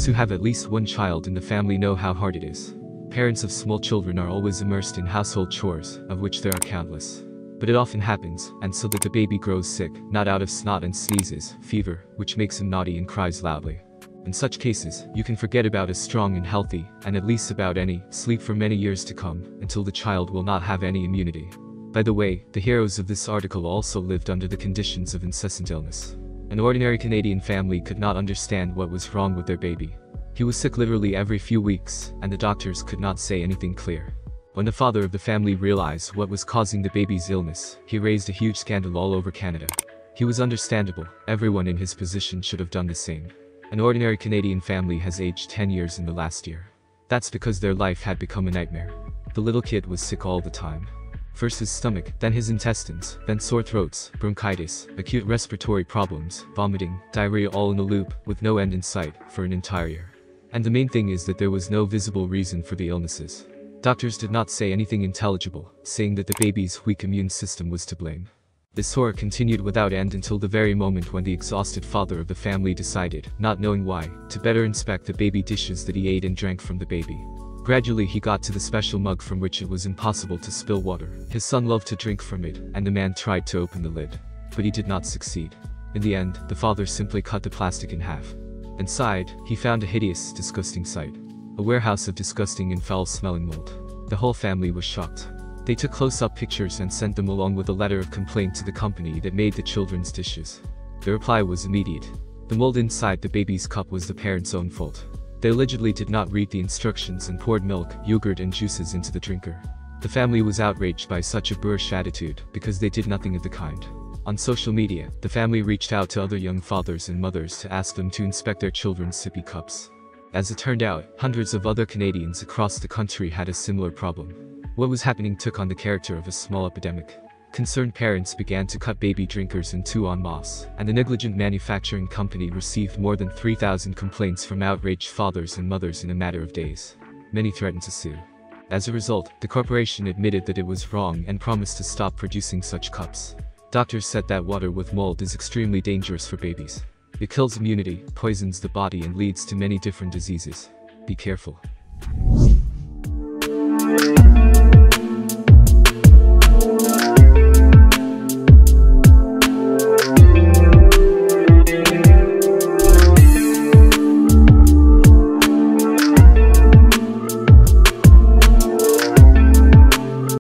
Those who have at least one child in the family know how hard it is. Parents of small children are always immersed in household chores, of which there are countless. But it often happens, and so that the baby grows sick, not out of snot and sneezes, fever, which makes him naughty and cries loudly. In such cases, you can forget about a strong and healthy, and at least about any, sleep for many years to come, until the child will not have any immunity. By the way, the heroes of this article also lived under the conditions of incessant illness. An ordinary Canadian family could not understand what was wrong with their baby. He was sick literally every few weeks, and the doctors could not say anything clear. When the father of the family realized what was causing the baby's illness, he raised a huge scandal all over Canada. He was understandable, everyone in his position should have done the same. An ordinary Canadian family has aged 10 years in the last year. That's because their life had become a nightmare. The little kid was sick all the time. First his stomach, then his intestines, then sore throats, bronchitis, acute respiratory problems, vomiting, diarrhea all in a loop, with no end in sight, for an entire year. And the main thing is that there was no visible reason for the illnesses. Doctors did not say anything intelligible, saying that the baby's weak immune system was to blame. This horror continued without end until the very moment when the exhausted father of the family decided, not knowing why, to better inspect the baby dishes that he ate and drank from the baby. Gradually he got to the special mug from which it was impossible to spill water. His son loved to drink from it, and the man tried to open the lid. But he did not succeed. In the end, the father simply cut the plastic in half. Inside, he found a hideous, disgusting sight. A warehouse of disgusting and foul-smelling mold. The whole family was shocked. They took close-up pictures and sent them along with a letter of complaint to the company that made the children's dishes. The reply was immediate. The mold inside the baby's cup was the parents' own fault. They allegedly did not read the instructions and poured milk, yogurt and juices into the drinker. The family was outraged by such a boorish attitude, because they did nothing of the kind. On social media, the family reached out to other young fathers and mothers to ask them to inspect their children's sippy cups. As it turned out, hundreds of other Canadians across the country had a similar problem. What was happening took on the character of a small epidemic. Concerned parents began to cut baby drinkers in two en masse, and the negligent manufacturing company received more than 3,000 complaints from outraged fathers and mothers in a matter of days. Many threatened to sue. As a result, the corporation admitted that it was wrong and promised to stop producing such cups. Doctors said that water with mold is extremely dangerous for babies. It kills immunity, poisons the body and leads to many different diseases. Be careful.